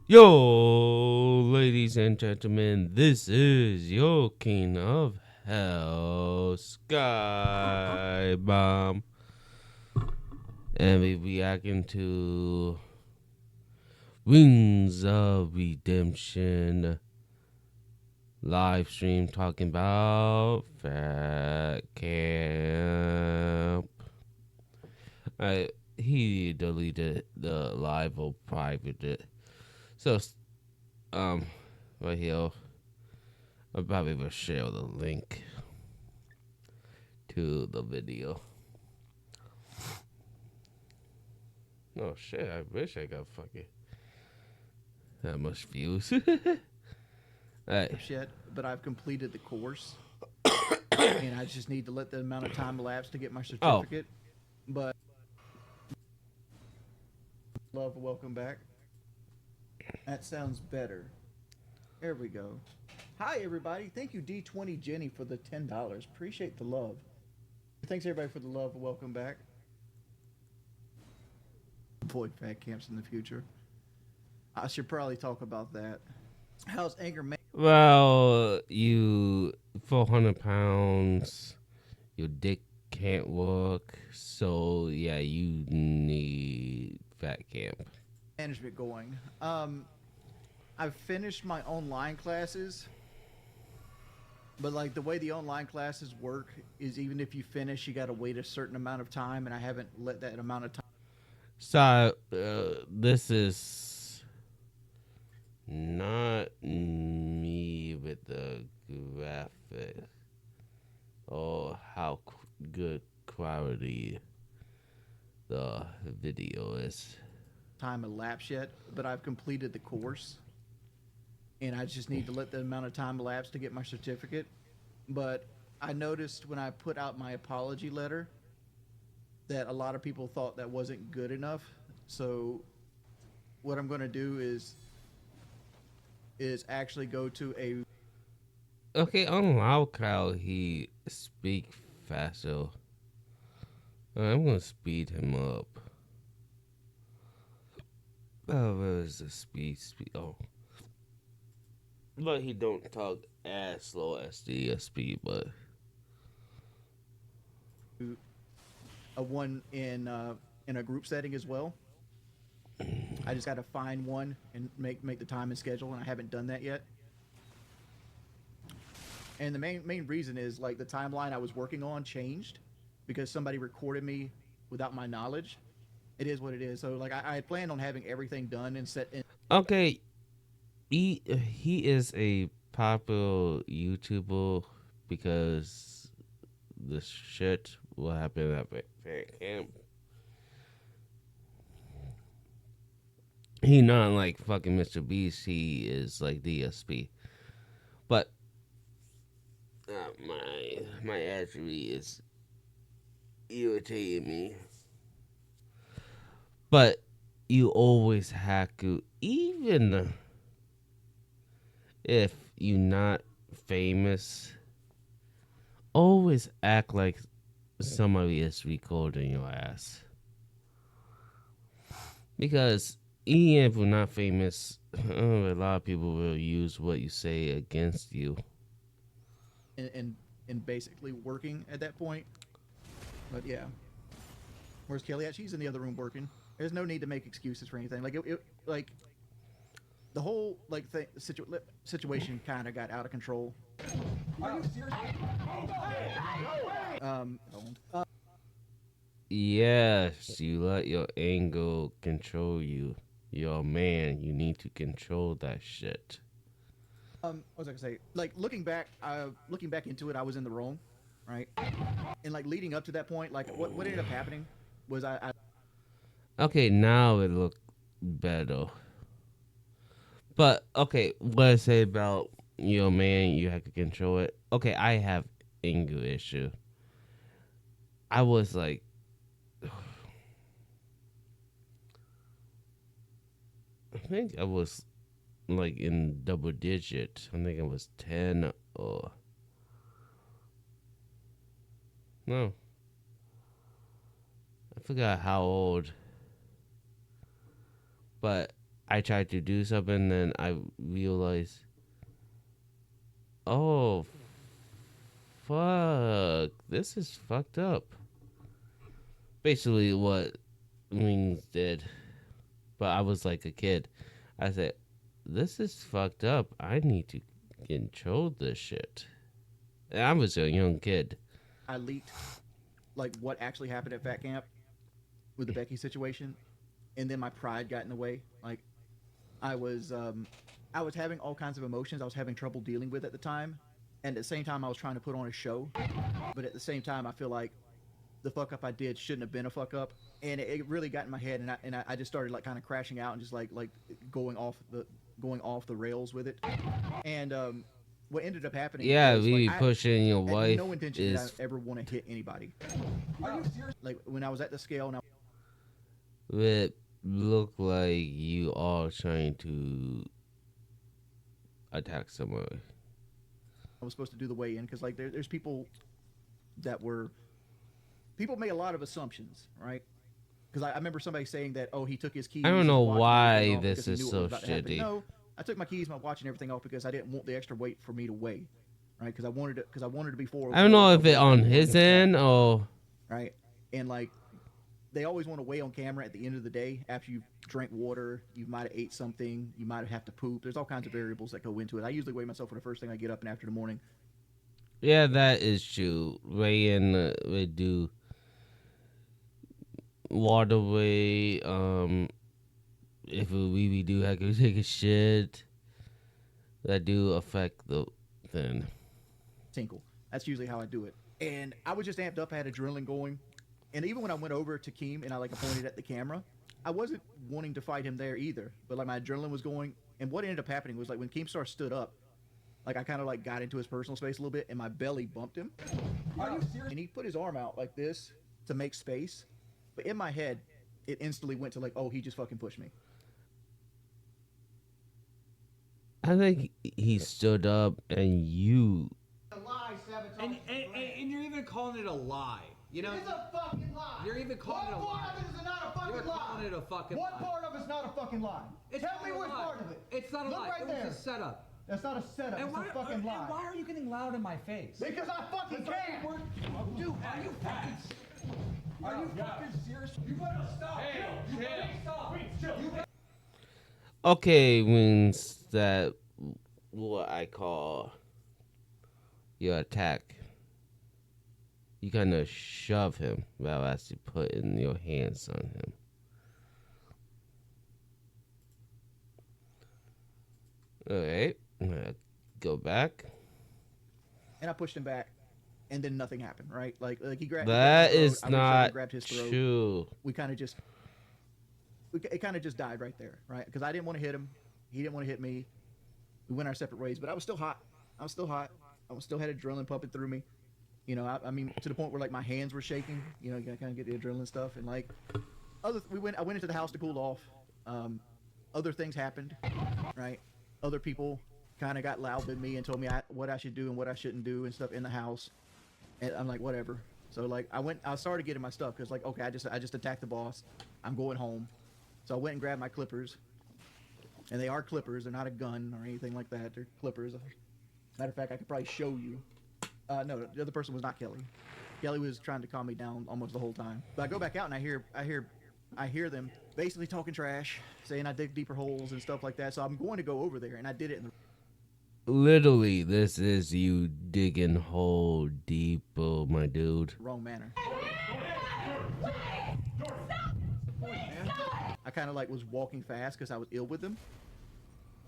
Yo, ladies and gentlemen, this is your king of hell, Skybomb, and we reacting to Wings of Redemption live stream talking about Fat Camp. He deleted the live or private it, so um, right here. I'll probably will share the link to the video. Oh shit, I wish I got fucking that much views. Alright. Yet, but I've completed the course, and I just need to let the amount of time elapse to get my certificate. But love, welcome back. That sounds better. There we go. Hi everybody. Thank you D20 Jenny for the $10. Appreciate the love. Thanks everybody for the love. Welcome back. Avoid fat camps in the future. I should probably talk about that. How's anger man? Well, you 400 pounds, your dick can't work, so yeah, you need fat camp. Management going. I've finished my online classes, but like the way the online classes work is even if you finish, you got to wait a certain amount of time, and I haven't let that amount of time. So, this is not me with the graphic or how good quality the video is. Time elapsed yet, but I've completed the course, and I just need to let the amount of time elapse to get my certificate. But I noticed when I put out my apology letter that a lot of people thought that wasn't good enough. So what I'm going to do is actually go to a Okay, on Loudcloud he speak faster. I'm gonna speed him up. Oh, where is the speed? Oh, but he don't talk as slow as the speed, but one in a group setting as well. I just got to find one and make the time and schedule, and I haven't done that yet. And the main reason is like the timeline I was working on changed because somebody recorded me without my knowledge. It is what it is. So like I had planned on having everything done and set in. okay. He is a popular YouTuber because the shit will happen at Fan Camp. He not like fucking Mr. Beast. He is like DSP, but my atrophy is irritating me. But you always have to, even if you're not famous, always act like somebody is recording your ass. Because even if you're not famous, a lot of people will use what you say against you. And basically working at that point. But yeah, where's Kelly at? She's in the other room working. There's no need to make excuses for anything. Like like the whole like situation kind of got out of control. Um, Yes, you let your anger control you. You're a man. You need to control that shit. what was I gonna say? Like looking back into it, I was in the wrong, right? And like leading up to that point, like what ended up happening was I Okay, now it look better. But okay, what I say about you're a man, you have to control it. Okay, I have anger issue. I was like, I think I was like in double digit. I think I was 10 or no. I forgot how old. But I tried to do something, then I realized, oh, fuck, this is fucked up. Basically, what Wings did, but I was like a kid. I said, this is fucked up. I need to control this shit. And I was a young kid. I leaked like what actually happened at Fat Camp with the Becky situation, and then my pride got in the way. Like I was having all kinds of emotions I was having trouble dealing with at the time, and at the same time I was trying to put on a show, but at the same time I feel like the fuck up I did shouldn't have been a fuck up, and it really got in my head, and I just started like kind of crashing out and just like going off the rails with it, and what ended up happening Yeah, was like we I pushing your had wife no intention that is I ever want to hit anybody. Are you serious? Like when I was at the scale, and it look like you all trying to attack someone. I was supposed to do the weigh in because like there's people that were people made a lot of assumptions, right? Because I remember somebody saying that, oh, he took his keys. I don't his know watch, and why everything off this because he is knew what so was about to happen. shitty. No, I took my keys, my watch, and everything off because I didn't want the extra weight for me to weigh, right? Because I wanted to be 404. I don't know if it okay, on I his wanted end that, or right? And like they always want to weigh on camera at the end of the day after you've drank water, you might have ate something, you might have to poop. There's all kinds of variables that go into it. I usually weigh myself for the first thing I get up and after the morning. yeah, that is true. Ray and we do waterway. If we do have to take a shit, that do affect the thing. Tinkle. That's usually how I do it. And I was just amped up. I had adrenaline going. And even when I went over to Keem and I like pointed at the camera, I wasn't wanting to fight him there either. But like my adrenaline was going. And what ended up happening was like when Keemstar stood up, like I kind of like got into his personal space a little bit and my belly bumped him. Are you serious? And he put his arm out like this to make space. But in my head, it instantly went to like, oh, he just fucking pushed me. I think he stood up and you. A lie, Sabotage. And you're even calling it a lie. You know, It's a fucking lie. You're even calling it a lie. One part of it is not a fucking You're lie. calling it a fucking One lie. part of it's not a fucking lie. It's Tell not me a which lie. part of it. It's not a Look lie. right It there. was a setup. That's not a setup. It's a fucking lie. And why are you getting loud in my face? Because I fucking can. Dude, are you fucking? Are you fucking serious? You better stop. You better stop. You better. Okay, means that what I call your attack. You kind of shove him while actually putting your hands on him. Alright, I'm gonna go back. And I pushed him back. And then nothing happened, right? Like he grabbed. That he grabbed his is throat. I reached over and not grabbed his throat. true. We kind of just. It kind of just died right there, right? Because I didn't want to hit him. He didn't want to hit me. We went our separate ways, but I was still hot. I still had adrenaline pumping through me. You know, I mean, to the point where like my hands were shaking. You know, you kind of get the adrenaline stuff, and like, I went into the house to cool off. Other things happened, right? Other people kind of got loud with me and told me what I should do and what I shouldn't do and stuff in the house, and I'm like, whatever. So like, I started getting my stuff because like, okay, I just attacked the boss. I'm going home, so I went and grabbed my clippers, and they are clippers. They're not a gun or anything like that. They're clippers. Matter of fact, I could probably show you. No, the other person was not Kelly. Kelly was trying to calm me down almost the whole time. But I go back out and I hear them basically talking trash, saying I dig deeper holes and stuff like that. So I'm going to go over there, and I did it in the Literally, this is you digging hole deep, my dude. wrong manner. I kind of like was walking fast because I was ill with them.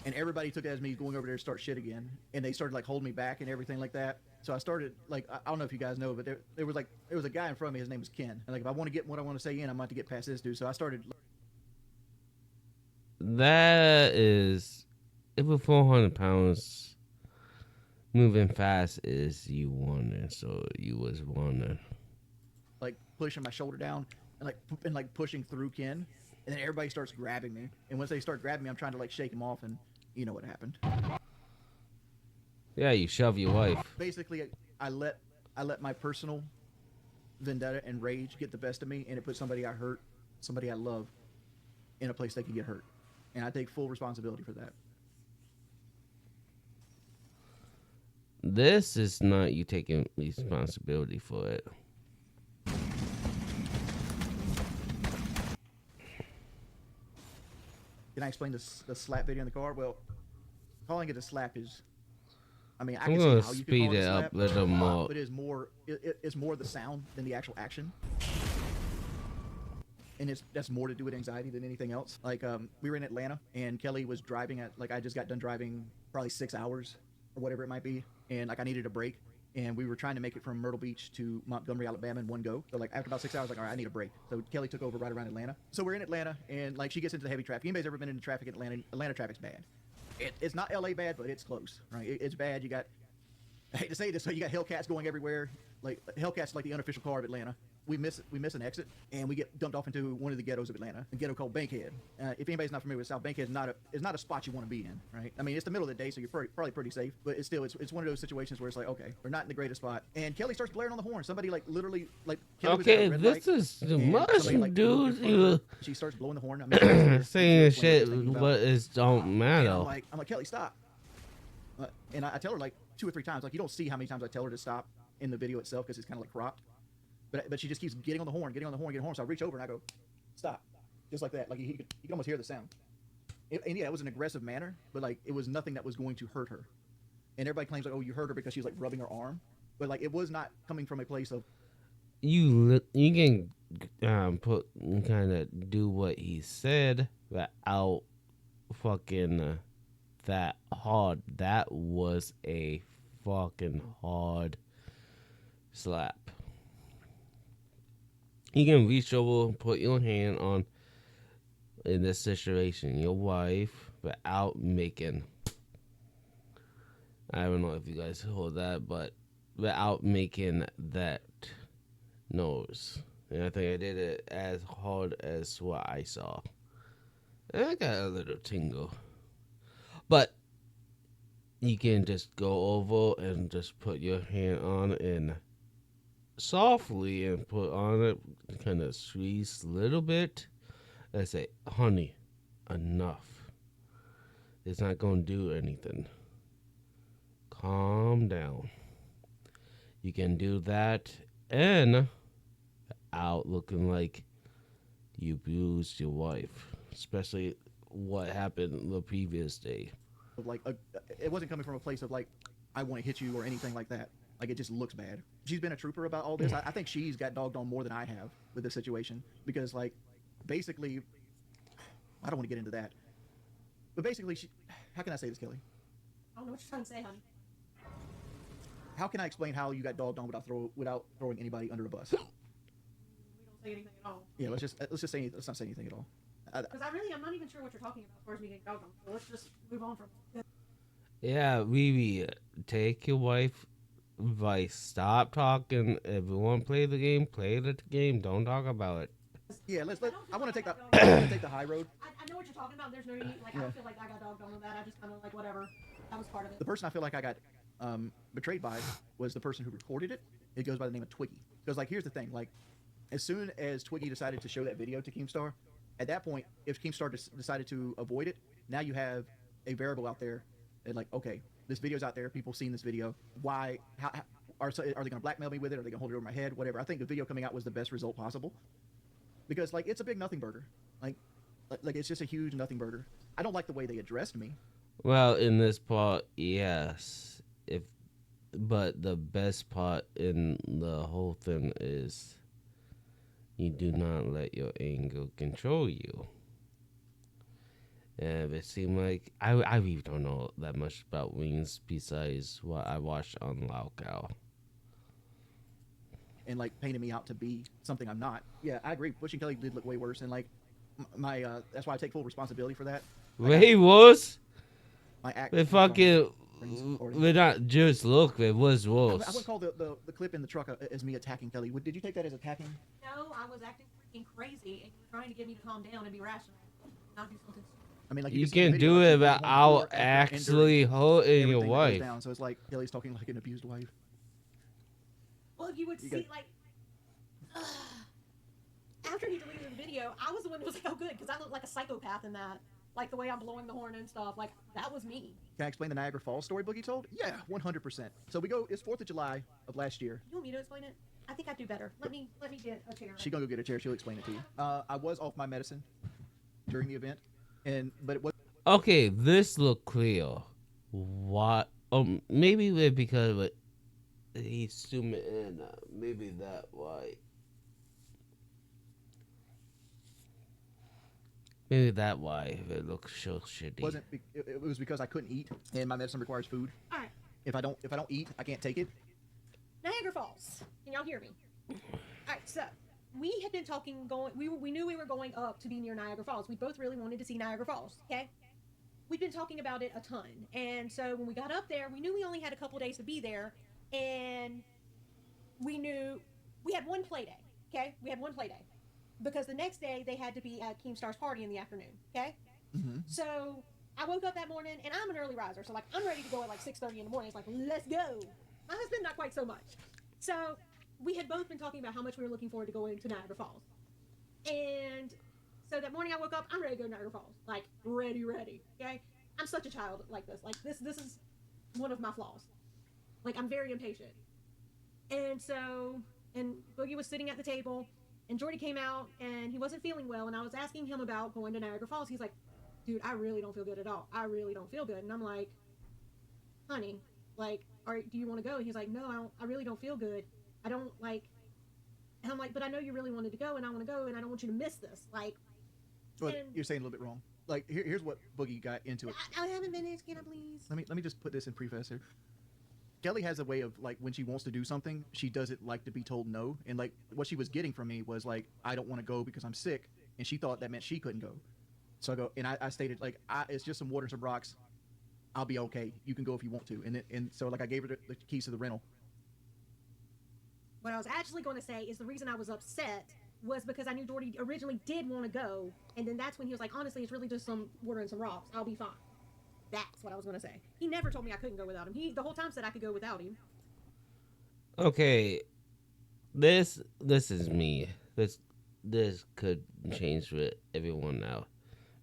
And everybody took it as me going over there to start shit again. And they started like holding me back and everything like that. So I started like, I don't know if you guys know, but there was a guy in front of me. His name was Ken. And like, if I want to get what I want to say in, I'm about to get past this dude. So I started. That is, if with 400 pounds, moving fast is you wonder. So you was wondering. Like pushing my shoulder down and like pushing through Ken. And then everybody starts grabbing me. And once they start grabbing me, I'm trying to like shake him off. And you know what happened. Yeah, you shove your wife. Basically, I let my personal vendetta and rage get the best of me, and it put somebody I hurt, somebody I love, in a place they could get hurt. and I take full responsibility for that. This is not you taking responsibility for it. Can I explain the slap video in the car? Well, calling it a slap is, I mean, I I'm can gonna see how you could speed call it it a up slap, a little more. but it's more the sound than the actual action. And that's more to do with anxiety than anything else. Like, we were in Atlanta, and Kelly was driving at, like, I just got done driving probably 6 hours or whatever it might be, and like I needed a break, and we were trying to make it from Myrtle Beach to Montgomery, Alabama in one go. So like after about 6 hours, like, all right, I need a break. So Kelly took over right around Atlanta. So we're in Atlanta, and like she gets into the heavy traffic. Anybody's ever been into traffic in Atlanta? Atlanta traffic's bad. It's not LA bad, but it's close, right? It's bad. You got, I hate to say this, so you got Hellcats going everywhere. Like Hellcats, like the unofficial car of Atlanta. We miss an exit, and we get dumped off into one of the ghettos of Atlanta, a ghetto called Bankhead. If anybody's not familiar with South, Bankhead is not a spot you want to be in, right? I mean, it's the middle of the day, so you're probably pretty safe, but it's one of those situations where it's like, okay, we're not in the greatest spot. And Kelly starts blaring on the horn. Somebody like literally like Kelly was at a Okay, red this light, is too and much, somebody, like, moved in front of her. dude. She starts blowing the horn. I mean, You saying she shit explained what what they're is don't and matter. I'm like, Kelly, stop. And I tell her like 2 or 3 times. Like, you don't see how many times I tell her to stop in the video itself because it's kind of like cropped. But she just keeps getting on the horn. So I reach over and I go, stop, just like that. Like you can almost hear the sound. And yeah, it was an aggressive manner, but like it was nothing that was going to hurt her. And everybody claims like, oh, you hurt her because she was like rubbing her arm, but like it was not coming from a place of. You can put kind of do what he said without fucking that hard. That was a fucking hard slap. You can reach over, put your hand on, in this situation, your wife without making. I don't know if you guys hold that, but without making that noise. And I think I did it as hard as what I saw. And I got a little tingle. But you can just go over and just put your hand on and softly and put on it, kind of squeeze a little bit. I say, honey, enough. It's not going to do anything. Calm down. You can do that and out looking like you abused your wife, especially what happened the previous day. Like it wasn't coming from a place of like, I want to hit you or anything like that. Like, it just looks bad. She's been a trooper about all this. I think she's got dogged on more than I have with this situation because, like, basically, I don't want to get into that. But basically, how can I say this, Kelly? I don't know what you're trying to say, honey. How can I explain how you got dogged on without throwing anybody under the bus? We don't say anything at all. Yeah, let's not say anything at all. Because I'm not even sure what you're talking about as far as me getting dogged on. So let's just move on from it. Yeah, Riri, take your wife advice. Stop talking. If you want to play the game. Don't talk about it. Yeah, I want to take the high road. I know what you're talking about. There's no need. Like, I don't feel like I got dogged on with that. I just kind of like whatever. That was part of it. The person I feel like I got betrayed by was the person who recorded it. It goes by the name of Twiggy. Because like, here's the thing. Like, as soon as Twiggy decided to show that video to Keemstar, at that point, if Keemstar decided to avoid it, now you have a variable out there. And like, okay, this video's out there. People seen this video. Why? How are they going to blackmail me with it? Are they going to hold it over my head? Whatever. I think the video coming out was the best result possible. Because like, it's a big nothing burger. Like it's just a huge nothing burger. I don't like the way they addressed me. Well, in this part, yes. But the best part in the whole thing is you do not let your anger control you. And it seemed like I really don't know that much about Wings besides what I watched on Lao Cow. And like painting me out to be something I'm not. Yeah, I agree. Pushing Kelly did look way worse, and like my that's why I take full responsibility for that. Way worse. My act. It fucking. We're not just look. It was worse. I wouldn't call the clip in the truck as me attacking Kelly. Did you take that as attacking? No, I was acting freaking crazy, and you were trying to get me to calm down and be rational, not do something. I mean, like you can see the can video, do like, it she's going without after actually hurting your everything that goes wife. down. So it's like Kelly's talking like an abused wife. Well, if you would see, like, after he deleted the video, I was the one who was like, oh, good, because I look like a psychopath in that. Like the way I'm blowing the horn and stuff. Like, that was me. Can I explain the Niagara Falls story Boogie told? Yeah, 100%. So we go. It's 4th of July of last year. You want me to explain it? I think I do better. Let me get a chair. She gonna go get a chair. She'll explain it to you. I was off my medicine during the event, but it was. Okay, this look clear. What? Maybe because he's zooming in. Maybe that why. Maybe that why it looks so shitty. It was because I couldn't eat, and my medicine requires food. All right. If I don't eat, I can't take it. Niagara Falls. Can y'all hear me? All right. So we had been talking. We knew we were going up to be near Niagara Falls. We both really wanted to see Niagara Falls. Okay. We've been talking about it a ton, and so when we got up there, we knew we only had a couple days to be there, and we knew we had one play day. Okay, we had one play day. Because the next day they had to be at Keemstar's party in the afternoon, okay? Mm-hmm. So I woke up that morning, and I'm an early riser, so like I'm ready to go at like 6:30 in the morning. It's like, let's go. My husband, not quite so much. So we had both been talking about how much we were looking forward to going to Niagara Falls. And so that morning I woke up, I'm ready to go to Niagara Falls. Like, ready, okay? I'm such a child like this. Like, this is one of my flaws. Like, I'm very impatient. And so, and Boogie was sitting at the table, and Jordy came out, and he wasn't feeling well, and I was asking him about going to Niagara Falls. He's like, dude, I really don't feel good at all. I really don't feel good. And I'm like, honey, like, do you want to go? And he's like, no, I really don't feel good. I don't, like, and I'm like, but I know you really wanted to go, and I want to go, and I don't want you to miss this. Like, But you're saying a little bit wrong. Like, here's what Boogie got into it. I haven't finished. Can I please? Let me just put this in preface here. Kelly has a way of, like, when she wants to do something, she doesn't like to be told no. And, like, what she was getting from me was, like, I don't want to go because I'm sick. And she thought that meant she couldn't go. So I go, and I stated, like, it's just some water and some rocks. I'll be okay. You can go if you want to. And so, like, I gave her the keys to the rental. What I was actually going to say is the reason I was upset was because I knew Jordy originally did want to go. And then that's when he was like, honestly, it's really just some water and some rocks. I'll be fine. That's what I was going to say. He never told me I couldn't go without him. He the whole time said I could go without him. Okay, this is me. This could change with everyone now.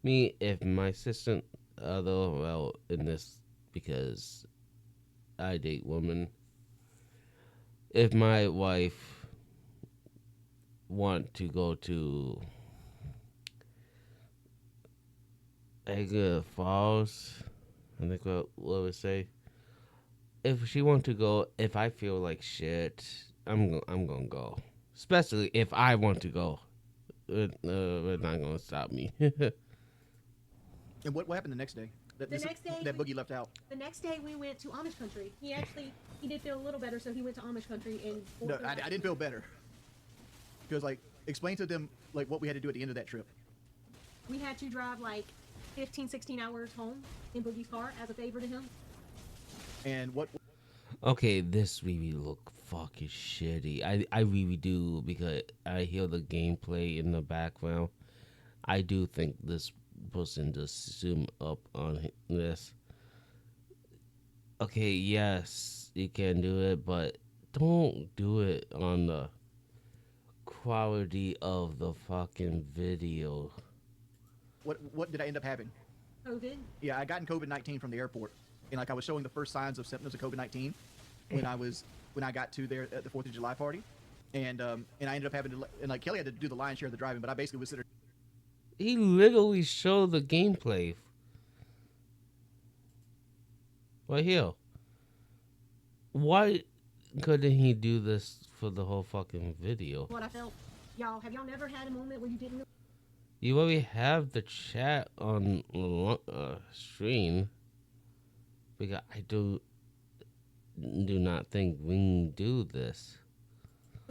Me, if my sister, although well in this because I date women. If my wife want to go to Niagara Falls, I think what would say. If she want to go, if I feel like shit, I'm gonna go. Especially if I want to go, it's not gonna stop me. And what happened the next day? That Boogie left out. The next day we went to Amish country. He did feel a little better, so he went to Amish country and. No, I didn't feel better. Because, like, explain to them, like, what we had to do at the end of that trip. We had to drive like 15, 16 hours home in Boogie's car as a favor to him. And what? Okay, this really look fucking shitty. I really do, because I hear the gameplay in the background. I do think this person just zoom up on this. Okay, yes, you can do it, but don't do it on the quality of the fucking video. What did I end up having? COVID? Yeah, I gotten COVID-19 from the airport. And, like, I was showing the first signs of symptoms of COVID-19 when I got to there at the 4th of July party. And I ended up having to, and, like, Kelly had to do the lion's share of the driving, but I basically was sitting there. He literally showed the gameplay. Right here. Why couldn't he do this for the whole fucking video? What I felt. Y'all, have y'all never had a moment where you didn't know? You already have the chat on stream. Because I do not think we can do this.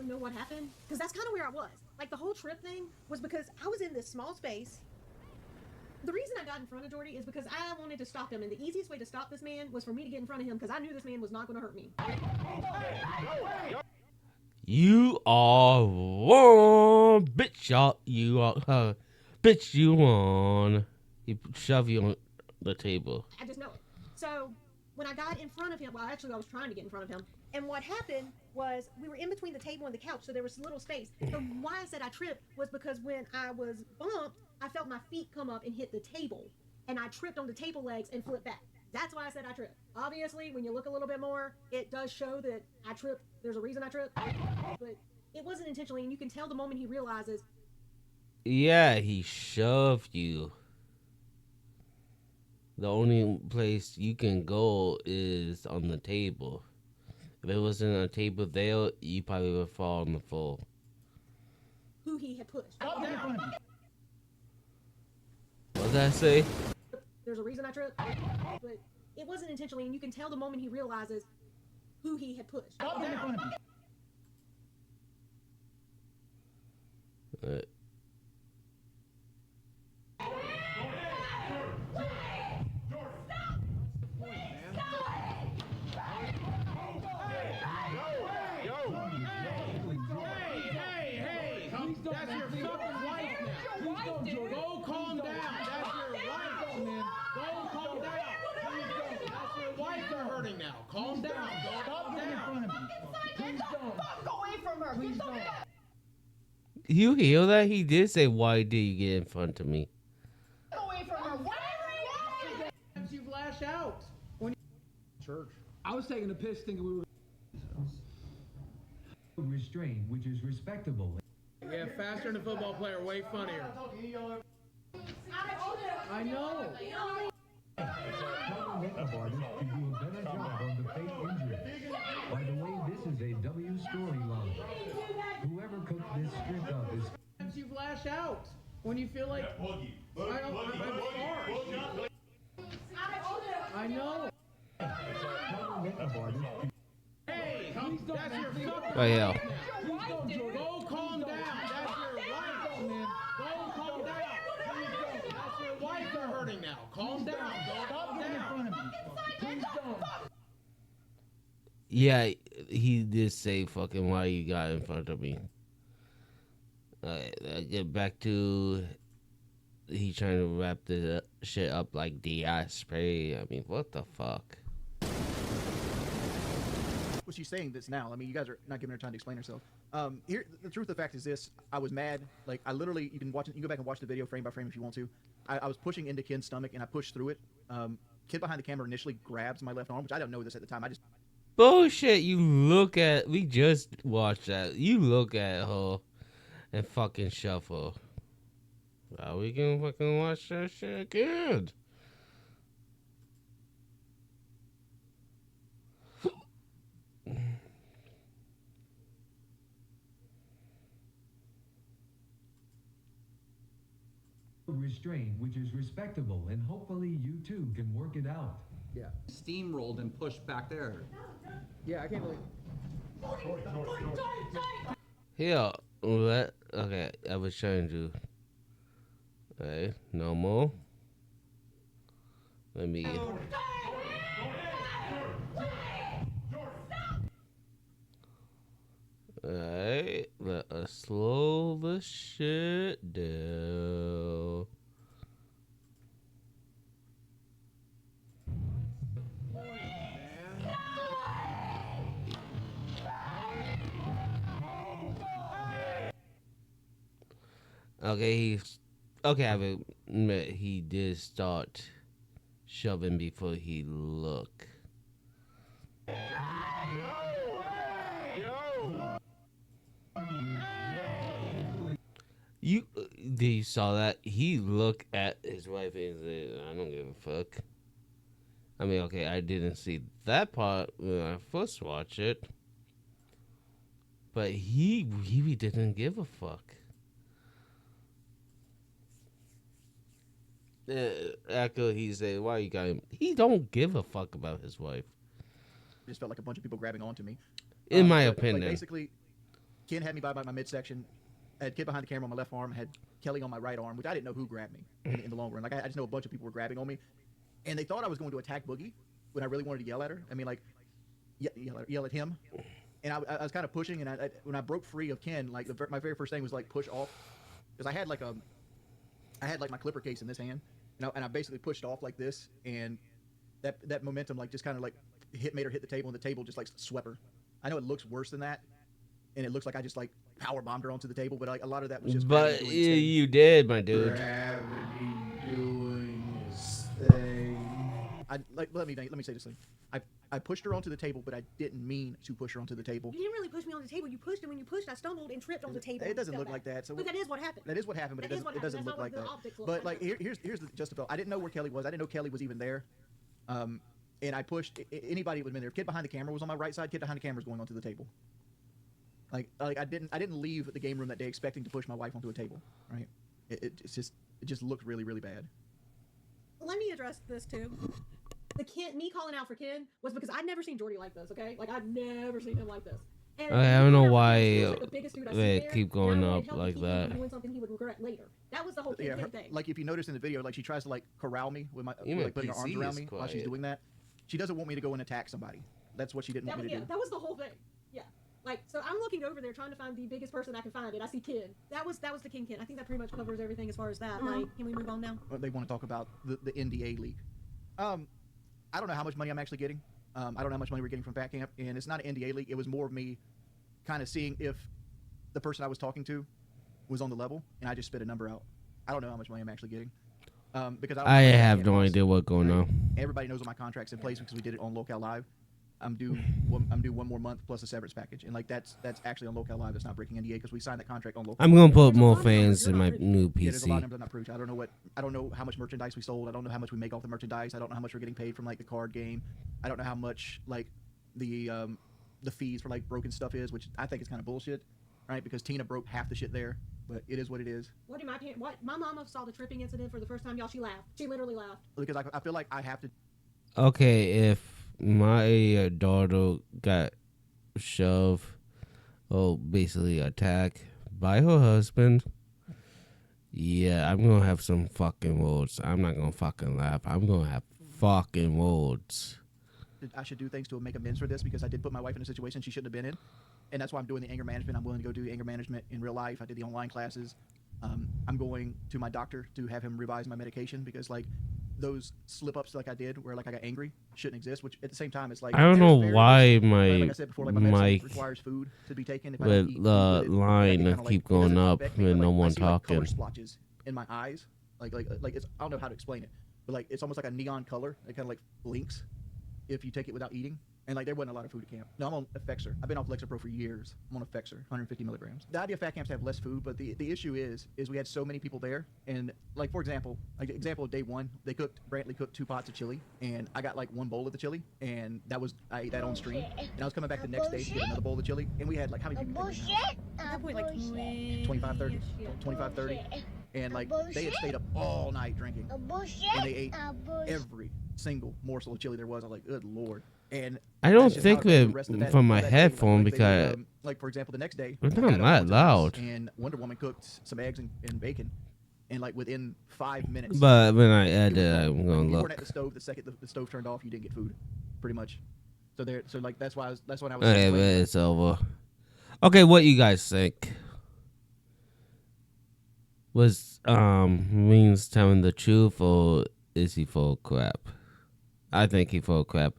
Know what happened? Because that's kind of where I was. Like, the whole trip thing was because I was in this small space. The reason I got in front of Jordy is because I wanted to stop him, and the easiest way to stop this man was for me to get in front of him, because I knew this man was not going to hurt me. You are one bitch, y'all. You are bitch. You on? He shove you on the table. I just know it. So when I got in front of him, well, actually I was trying to get in front of him, and what happened was we were in between the table and the couch, so there was a little space. So why I said I tripped was because when I was bumped, I felt my feet come up and hit the table. and I tripped on the table legs and flipped back. That's why I said I tripped. Obviously, when you look a little bit more, it does show that I tripped. There's a reason I tripped, but it wasn't intentionally, and you can tell the moment he realizes. Yeah, he shoved you. The only place you can go is on the table. If it wasn't a table there, you probably would fall on the floor. Who he had pushed. What did I say? There's a reason I tripped, but it wasn't intentionally, and you can tell the moment he realizes who he had pushed. Hey, that's your fucking wife now. Go calm down. That's your wife, man. Go calm down. That's your wife they're hurting now. Calm down. Calm down. Please don't. Fuck away from her. Please don't. You hear that? He did say, "Why did you get in front of me?" Away from her. Why? You lash out. Church. I was taking a piss thinking we were restrained, which is respectable. Yeah, faster than a football player, way funnier. I know. Makeup artist to do a better job on the fake injury. By the way, this is a W storyline. Whoever cooked this script up is. You lash out when you feel like I'm sorry. I know. Makeup artist to Hey, that's your fucking Right here. Go calm down. That's your wife, man. Go calm down. That's your wife they're hurting now. Calm down. Calm down. Please don't. Yeah, he did say, "Fucking why you got in front of me." Get back to he trying to wrap the shit up like DI spray. I mean, what the fuck? Well, she's saying this now. I mean, you guys are not giving her time to explain herself. Here, the truth of the fact is this: I was mad. Like, I literally, you can watch it. You can go back and watch the video frame by frame if you want to. I was pushing into Ken's stomach and I pushed through it. Kid behind the camera initially grabs my left arm, which I don't know this at the time. I just Bullshit. You look at. We just watched that. You look at her and fucking shuffle. Are we gonna fucking watch that shit again? restrained, which is respectable, and hopefully you too can work it out. yeah. Steamrolled and pushed back there. Yeah, I can't believe. Here, okay, I was trying to. Okay, no more. Let me. Alright, let us slow the shit down. Okay, I admit he did start shoving before he looked. Did you saw that? He looked at his wife and said, "I don't give a fuck." I mean, okay, I didn't see that part when I first watched it, but he really didn't give a fuck. After he said, "Why you got him?" He don't give a fuck about his wife. It just felt like a bunch of people grabbing onto me. In my But, opinion. like, basically, Ken had me by my midsection. I had Kid behind the camera on my left arm. I had Kelly on my right arm, which I didn't know who grabbed me in the long run. Like, I just know a bunch of people were grabbing on me. And they thought I was going to attack Boogie when I really wanted to yell at her. I mean, like, yell at him. And I was kind of pushing, and when I broke free of Ken, like, my very first thing was, like, push off. Because I had, like, my clipper case in this hand. And I basically pushed off like this, and that momentum, like, just kind of, like, made her hit the table, and the table just, like, swept her. I know it looks worse than that, and it looks like I just, like, power bombed her onto the table, but, like, a lot of that was just... But you did, my dude. Gravity doing let me say this thing. I pushed her onto the table, but I didn't mean to push her onto the table. You didn't really push me on the table. You pushed, and when you pushed, I stumbled and tripped on the table. It doesn't look like that. So but that is what happened. That is what happened, but it doesn't look like that. But like here's the justification. I didn't know where Kelly was. I didn't know Kelly was even there. And I pushed anybody that would have been there. Kid behind the camera was on my right side. Kid behind the camera was going onto the table. Like I didn't leave the game room that day expecting to push my wife onto a table. Right? It just looked really, really bad. Let me address this too. Me calling out for Ken was because I'd never seen Jordy like this. Okay, like I'd never seen him like this. And I don't know why they keep going up like that. Doing something he would regret later. That was the whole Ken thing. Like if you notice in the video, like she tries to like corral me with my Even like putting her arms PC around me is while she's quiet. doing that. She doesn't want me to go and attack somebody. That's what she didn't want me to do. That was the whole thing. Yeah. Like, so I'm looking over there trying to find the biggest person I can find, and I see Ken. That was the King Ken. I think that pretty much covers everything as far as that. Like, can we move on now? They want to talk about the NDA league. I don't know how much money I'm actually getting. I don't know how much money we're getting from Fat Camp, and it's not an NDA league. It was more of me kind of seeing if the person I was talking to was on the level, and I just spit a number out. I don't know how much money I'm actually getting. Because I have no idea what's going on. Everybody knows what my contract's in place because we did it on Locale Live. I'm due one more month plus a severance package, and like that's actually on Locale Live. That's not breaking NDA because we signed that contract on Locale. I'm gonna put more fans in my new Yeah, there's a lot of PC. numbers I'm not proof. I don't know how much merchandise we sold. I don't know how much we make off the merchandise. I don't know how much we're getting paid from like the card game. I don't know how much like the fees for like broken stuff is, which I think is kind of bullshit, right? Because Tina broke half the shit there, but it is what it is. My mama saw the tripping incident for the first time, y'all. She laughed. She literally laughed. Because I feel like I have to. Okay, if my daughter got shoved, basically attacked by her husband, yeah, I'm gonna have some fucking words. I'm not gonna fucking laugh. I'm gonna have fucking words. I should do things to make amends for this because I did put my wife in a situation she shouldn't have been in, and that's why I'm doing the anger management. I'm willing to go do anger management in real life. I did the online classes. I'm going to my doctor to have him revise my medication because like those slip ups like I did where like I got angry shouldn't exist. Which at the same time it's like I don't know why like my I said before, like my medicine mic requires food to be taken. If I with don't eat the food with it, line that kinda, like, keep it doesn't going up affect me, with but, no like, I one see, like, color talking. splotches in my eyes, like it's I don't know how to explain it, but like it's almost like a neon color. It kind of like blinks if you take it without eating. And like there wasn't a lot of food at camp. No, I'm on Effexor. I've been off Lexapro for years. I'm on Effexor, 150 milligrams. The idea of fat camps have less food, but the issue is we had so many people there. And like for example, of day one, Brantley cooked 2 pots of chili, and I got like 1 bowl of the chili, and I ate that on stream. And I was coming back the next day to get another bowl of chili, and we had like how many people? Bullshit. At that point, like 25, 30, 25, 30. And like they had stayed up all night drinking, Bullshit. and they ate every single morsel of chili there was. I was like, good lord. And I don't that's just think how it that was the rest of that- from my that day. headphone Like, they because did, like for example, the next day, it's I not got up that and went to the house, loud. and Wonder Woman cooked some eggs and bacon, and like within 5 minutes. But when I it add was it, done. I'm Like, gonna you weren't look. at the stove the second the stove turned off. You didn't get food, pretty much. So like that's when I was. Okay, but it's over. Okay, what you guys think? Was Wings telling the truth or is he full of crap? I think he full of crap,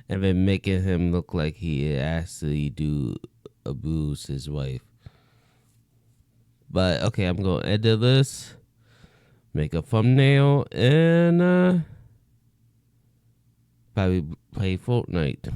and then making him look like he actually do abuse his wife. But okay, I'm gonna edit this, make a thumbnail, and probably play Fortnite.